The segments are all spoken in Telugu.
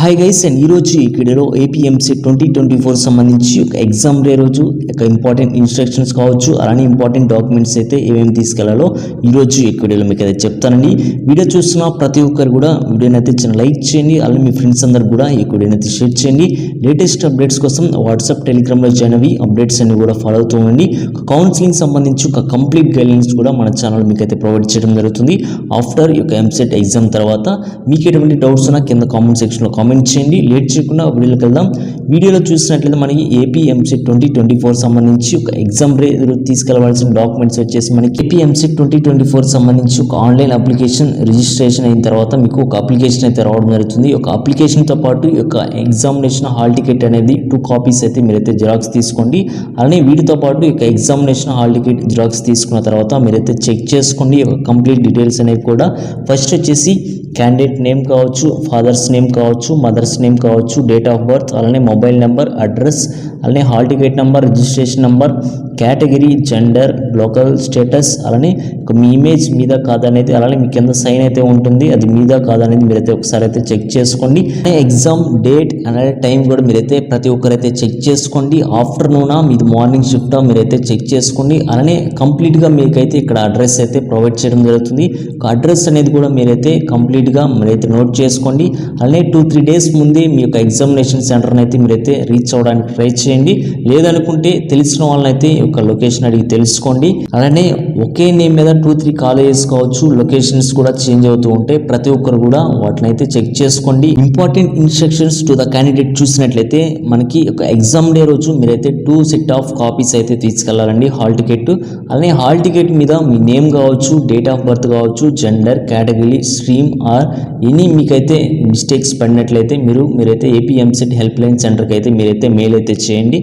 హాయ్ గైస్ అండ్ ఈరోజు ఈ వీడియోలో ఏపీఎంసెట్ 2024 సంబంధించి ఒక ఎగ్జామ్ డే రోజు ఒక ఇంపార్టెంట్ ఇన్స్ట్రక్షన్స్ కావచ్చు, అలానే ఇంపార్టెంట్ డాక్యుమెంట్స్ అయితే ఏమేమి తీసుకెళ్లాలో ఈరోజు ఈ వీడియోలో మీకు అయితే చెప్తానండి. వీడియో చూస్తున్న ప్రతి ఒక్కరు కూడా వీడియోని అయితే చిన్న లైక్ చేయండి, అలానే మీ ఫ్రెండ్స్ అందరు కూడా ఈ వీడియోని అయితే షేర్ చేయండి. లేటెస్ట్ అప్డేట్స్ కోసం వాట్సాప్, టెలిగ్రామ్లో జాయిన్ అవి అప్డేట్స్ అన్ని కూడా ఫాలో అవుతూ ఉండండి. కౌన్సిలింగ్ సంబంధించి ఒక కంప్లీట్ గైడ్లైన్స్ కూడా మన ఛానల్ మీకు అయితే ప్రొవైడ్ చేయడం జరుగుతుంది. ఆఫ్టర్ ఈ యొక్క ఎంసెట్ ఎగ్జామ్ తర్వాత మీకు ఎటువంటి డౌట్స్ ఉన్నా కింద కామెంట్ సెక్షన్లో కామెంట్ చేయండి. లేట్ చేయకుండా వీడియోకి వెళ్దాం. వీడియోలో చూసినట్లయితే మనకి ఏపీ ఎంసెట్ 2024 సంబంధించి ఒక ఎగ్జామ్ డే తీసుకెళ్లవలసిన డాక్యుమెంట్స్ వచ్చేసి మనకి ఏపీ ఎంసెట్ 2024 సంబంధించి ఒక ఆన్లైన్ అప్లికేషన్ రిజిస్ట్రేషన్ అయిన తర్వాత మీకు ఒక అప్లికేషన్ అయితే రావడం జరుగుతుంది. ఒక అప్లికేషన్తో పాటు ఈ యొక్క ఎగ్జామినేషన్ హాల్ టికెట్ అనేది 2 కాపీస్ అయితే మీరైతే జిరాక్స్ తీసుకోండి. అలానే వీటితో పాటు ఈ యొక్క ఎగ్జామినేషన్ హాల్ టికెట్ జిరాక్స్ తీసుకున్న తర్వాత మీరైతే చెక్ చేసుకోండి కంప్లీట్ డీటెయిల్స్ అనేవి కూడా. ఫస్ట్ వచ్చేసి క్యాండిడేట్ నేమ్ కావచ్చు, ఫాదర్స్ నేమ్ కావచ్చు, మదర్స్ నేమ్ కావచ్చు, డేట్ ఆఫ్ బర్త్, అలానే మొబైల్ నెంబర్, అడ్రస్, అలానే hall ticket number, registration number, category, gender, local status, అలానే మీ ఇమేజ్ మీద కాదనేది, అలానే మీ కింద సైన్ అయితే ఉంటుంది అది మీద కాదనేది మీరైతే ఒకసారి అయితే చెక్ చేసుకోండి. ఎగ్జామ్ డేట్ అనేది టైం కూడా మీరైతే ప్రతి ఒక్కరైతే చెక్ చేసుకోండి. ఆఫ్టర్నూనా మీది మార్నింగ్ షిఫ్టా మీరైతే చెక్ చేసుకోండి. అలానే కంప్లీట్గా మీకైతే ఇక్కడ అడ్రస్ అయితే ప్రొవైడ్ చేయడం జరుగుతుంది. అడ్రస్ అనేది కూడా మీరైతే కంప్లీట్గా మీరైతే నోట్ చేసుకోండి. అలానే 2-3 డేస్ ముందే మీ యొక్క ఎగ్జామినేషన్ సెంటర్ని అయితే మీరైతే రీచ్ అవ్వడానికి ట్రై చేయండి. లేదనుకుంటే తెలిసిన వాళ్ళని అయితే ఒక లొకేషన్ అడిగి తెలుసుకోండి. అలానే ఒకే నేమ్ మీద 2-3 కాలేజెస్ కావచ్చు, లొకేషన్స్ కూడా చేంజ్ అవుతూ ఉంటాయి. ప్రతి ఒక్కరు కూడా వాటిని అయితే చెక్ చేసుకోండి. Important instructions to the candidate చూసినట్లయితే మనకి ఒక ఎగ్జామ్ డే రోజు మీరైతే 2 సెట్ ఆఫ్ కాపీస్ అయితే తీసుకెళ్లాలండి హాల్ టికెట్. అలానే హాల్ టికెట్ మీద మీ నేమ్ కావచ్చు, డేట్ ఆఫ్ బర్త్ కావచ్చు, gender, category, stream or any మీకైతే మిస్టేక్స్ పడినట్లయితే మీరైతే ఏపీ ఎంసెట్ హెల్ప్ లైన్ సెంటర్కి అయితే మీరైతే మెయిల్ అయితే చేయండి.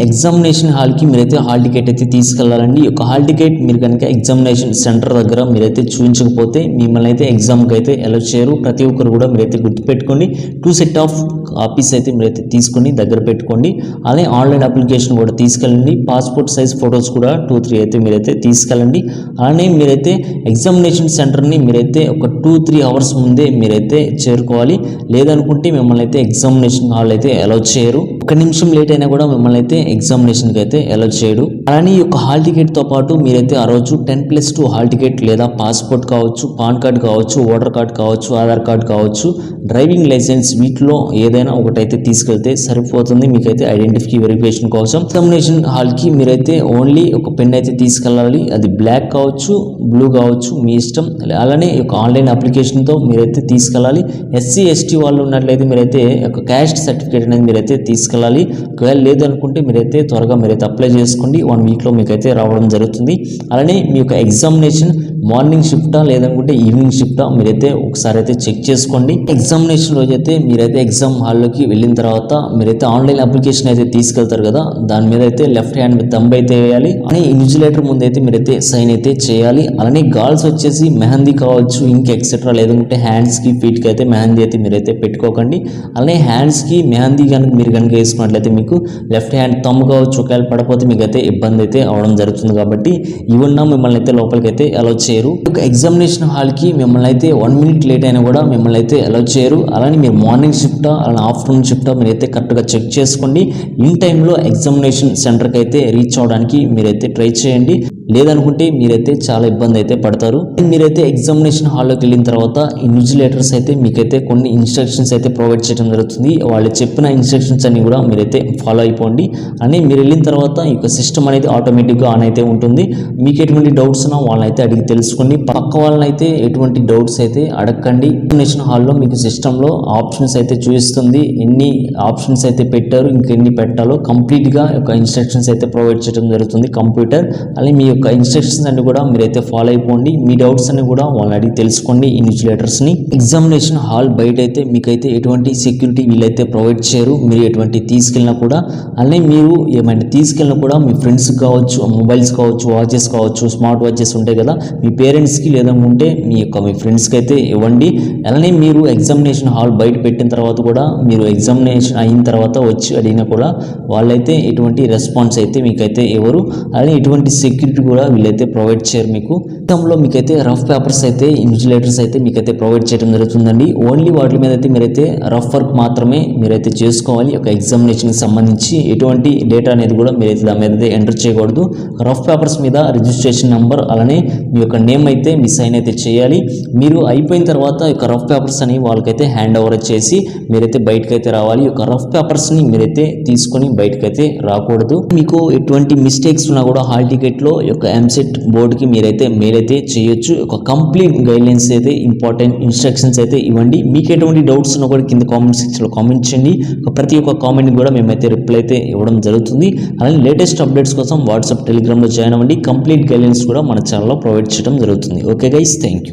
ఎగ్జామినేషన్ హాల్కి మీరైతే హాల్ టికెట్ అయితే తీసుకెళ్లాలండి. ఒక హాల్ టికెట్ మీరు కనుక ఎగ్జామినేషన్ సెంటర్ దగ్గర మీరైతే చూపించకపోతే మిమ్మల్ని అయితే ఎగ్జామ్కి అయితే అలౌ చేయరు. ప్రతి ఒక్కరు కూడా మీరైతే గుర్తుపెట్టుకోండి. 2 సెట్ ఆఫ్ కాపీస్ అయితే మీరైతే తీసుకొని దగ్గర పెట్టుకోండి. అలానే ఆన్లైన్ అప్లికేషన్ కూడా తీసుకెళ్ళండి. పాస్పోర్ట్ సైజ్ ఫొటోస్ కూడా 2-3 అయితే మీరైతే తీసుకెళ్ళండి. అలానే మీరైతే ఎగ్జామినేషన్ సెంటర్ని మీరైతే ఒక 2-3 అవర్స్ ముందే మీరైతే చేరుకోవాలి. లేదనుకుంటే మిమ్మల్ని అయితే ఎగ్జామినేషన్ హాల్ అయితే అలౌ చేయరు. 1 నిమిషం లేట్ అయినా కూడా మిమ్మల్ని అయితే ఎగ్జామినేషన్కి అయితే అలౌ చేయడు. అలానే ఈ యొక్క హాల్ టికెట్తో పాటు మీరైతే ఆ రోజు 10+2 హాల్ టికెట్ లేదా పాస్పోర్ట్ కావచ్చు, పాన్ కార్డ్ కావచ్చు, ఓటర్ కార్డ్ కావచ్చు, ఆధార్ కార్డ్ కావచ్చు, డ్రైవింగ్ లైసెన్స్ వీటిలో ఏదైనా ఒకటైతే తీసుకెళ్తే సరిపోతుంది మీకైతే ఐడెంటిఫిటీ వెరిఫికేషన్ కోసం. ఎగ్జామినేషన్ హాల్కి మీరైతే ఓన్లీ ఒక పెన్ అయితే తీసుకెళ్ళాలి. అది బ్లాక్ కావచ్చు, బ్లూ కావచ్చు, మీ ఇష్టం. అలానే ఈ యొక్క ఆన్లైన్ అప్లికేషన్తో మీరైతే తీసుకెళ్ళాలి. ఎస్సీ ఎస్టీ వాళ్ళు ఉన్నట్లయితే మీరైతే ఒక క్యాస్ట్ సర్టిఫికేట్ అనేది మీరైతే తీసుకెళ్ళాలి. ఒకవేళ లేదనుకుంటే మీరైతే త్వరగా మీరైతే అప్లై చేసుకోండి. 1 వీక్లో మీకైతే రావడం జరుగుతుంది. అలానే మీ యొక్క ఎగ్జామినేషన్ మార్నింగ్ షిఫ్టా లేదనుకుంటే ఈవినింగ్ షిఫ్టా మీరైతే ఒకసారి అయితే చెక్ చేసుకోండి. ఎగ్జామినేషన్ రోజు అయితే మీరైతే ఎగ్జామ్ హాల్లోకి వెళ్ళిన తర్వాత మీరైతే ఆన్లైన్ అప్లికేషన్ అయితే తీసుకెళ్తారు కదా, దాని మీద అయితే లెఫ్ట్ హ్యాండ్ మీద థంబ్ అయితే వేయాలి. అలానే ఇన్విజిలేటర్ ముందు అయితే మీరైతే సైన్ అయితే చేయాలి. అలానే గర్ల్స్ వచ్చేసి మెహందీ కావచ్చు, ఇంకా ఎక్సెట్రా లేదంటే హ్యాండ్స్కి ఫీట్కి అయితే మెహందీ అయితే మీరైతే పెట్టుకోకండి. అలానే హ్యాండ్స్కి మెహందీ కనుక మీరు కనుక వేసుకున్నట్లయితే మీకు లెఫ్ట్ హ్యాండ్ థంబ్ కావచ్చు, ఒకవేళ పడపోతే మీకు అయితే ఇబ్బంది అయితే అవడం జరుగుతుంది. కాబట్టి ఇవన్నా మిమ్మల్ని అయితే లోపలికి అయితే అలౌ చేయరు. ఒక ఎగ్జామినేషన్ హాల్కి మిమ్మల్ని అయితే 1 మినిట్ లేట్ అయినా కూడా మిమ్మల్ని అయితే అలౌ చేయరు. అలానే మీరు మార్నింగ్ షిఫ్టా అలానే ఆఫ్టర్నూన్ షిఫ్టా మీరైతే కరెక్ట్గా చెక్ చేసుకోండి. ఇన్ టైంలో ఎగ్జామినేషన్ సెంటర్కి అయితే రీచ్ అవడానికి మీరైతే ట్రై చేయండి. లేదనుకుంటే మీరైతే చాలా ఇబ్బంది అయితే పడతారు. మీరైతే ఎగ్జామినేషన్ హాల్లోకి వెళ్ళిన తర్వాత ఇన్విజిలేటర్స్ అయితే మీకైతే కొన్ని ఇన్స్ట్రక్షన్స్ అయితే ప్రొవైడ్ చేయడం జరుగుతుంది. వాళ్ళు చెప్పిన ఇన్స్ట్రక్షన్స్ అన్ని కూడా మీరైతే ఫాలో అయిపోండి. అని మీరు వెళ్ళిన తర్వాత ఈ యొక్క సిస్టమ్ అనేది ఆటోమేటిక్గా ఆన్ అయితే ఉంటుంది. మీకు ఎటువంటి డౌట్స్ ఉన్నా వాళ్ళని అయితే అడిగి తెలుసుకోండి. పక్క వాళ్ళని అయితే ఎటువంటి డౌట్స్ అయితే అడగండి. ఎగ్జామినేషన్ హాల్లో మీకు సిస్టంలో ఆప్షన్స్ అయితే చూపిస్తుంది. ఎన్ని ఆప్షన్స్ అయితే పెట్టారు, ఇంకెన్ని పెట్టాలో కంప్లీట్గా ఒక ఇన్స్ట్రక్షన్స్ అయితే ప్రొవైడ్ చేయడం జరుగుతుంది కంప్యూటర్. అలాగే మీ యొక్క ఇన్స్ట్రక్షన్స్ అన్ని కూడా మీరైతే ఫాలో అయిపోండి. మీ డౌట్స్ అన్ని కూడా వాళ్ళని అడిగి తెలుసుకోండి ఇన్విజిలేటర్స్ని. ఎగ్జామినేషన్ హాల్ బయట అయితే మీకైతే ఎటువంటి సెక్యూరిటీ వీళ్ళైతే ప్రొవైడ్ చేయరు. మీరు ఎటువంటి తీసుకెళ్ళినా కూడా, అలానే మీరు ఏమైనా తీసుకెళ్ళినా కూడా మీ ఫ్రెండ్స్ కావచ్చు, మొబైల్స్ కావచ్చు, వాచెస్ కావచ్చు, స్మార్ట్ వాచెస్ ఉంటాయి కదా, మీ పేరెంట్స్కి లేదంటే మీ ఫ్రెండ్స్కి అయితే ఇవ్వండి. అలానే మీరు ఎగ్జామినేషన్ హాల్ బయట పెట్టిన తర్వాత కూడా మీరు ఎగ్జామినేషన్ అయిన తర్వాత వచ్చి అడిగినా కూడా వాళ్ళైతే ఎటువంటి రెస్పాన్స్ అయితే మీకైతే ఇవ్వరు. అలానే ఎటువంటి సెక్యూరిటీ కూడా వీళ్ళైతే ప్రొవైడ్ చేయరు మీకు. ఎగ్జామ్లో మీకైతే రఫ్ పేపర్స్ అయితే ఇన్విజిలేటర్స్ అయితే మీకైతే ప్రొవైడ్ చేయడం జరుగుతుందండి. ఓన్లీ వాటి మీద అయితే మీరైతే రఫ్ వర్క్ మాత్రమే మీరైతే చేసుకోవాలి. ఒక ఎగ్జామినేషన్కి సంబంధించి ఎటువంటి డేటా అనేది కూడా మీరైతే దాని మీద అయితే ఎంటర్ చేయకూడదు. రఫ్ పేపర్స్ మీద రిజిస్ట్రేషన్ నెంబర్ అలానే మీ యొక్క నేమ్ అయితే మీ సైన్ అయితే చేయాలి. మీరు అయిపోయిన తర్వాత ఈ యొక్క రఫ్ పేపర్స్ అని వాళ్ళకైతే హ్యాండ్ ఓవర్ చేసి మీరైతే బయటకు అయితే రావాలి. ఈ యొక్క రఫ్ పేపర్స్ని మీరైతే తీసుకొని బయటకైతే రాకూడదు. మీకు ఎటువంటి మిస్టేక్స్ ఉన్నా కూడా హాల్ టికెట్లో ఈ యొక్క ఎంసెట్ బోర్డుకి మీరైతే మెయిల్ అయితే చేయొచ్చు. ఒక కంప్లీట్ గైడ్లైన్స్ అయితే ఇంపార్టెంట్ ఇన్స్ట్రక్షన్స్ అయితే ఇవ్వండి. మీకు ఎటువంటి డౌట్స్ ఉన్నా కూడా కింద కామెంట్ సెక్షన్లో కామెంట్ చేయండి. ప్రతి ఒక్క కామెంట్ కూడా మేమైతే రిప్లై అయితే ఇవ్వడం జరుగుతుంది. అలాగే లేటెస్ట్ అప్డేట్స్ కోసం వాట్సాప్ టెలిగ్రామ్లో జాయిన్ అవ్వండి. కంప్లీట్ గైడ్లైన్స్ కూడా మన ఛానల్లో ప్రొవైడ్ చేయడం జరుగుతుంది. Okay guys, thank you.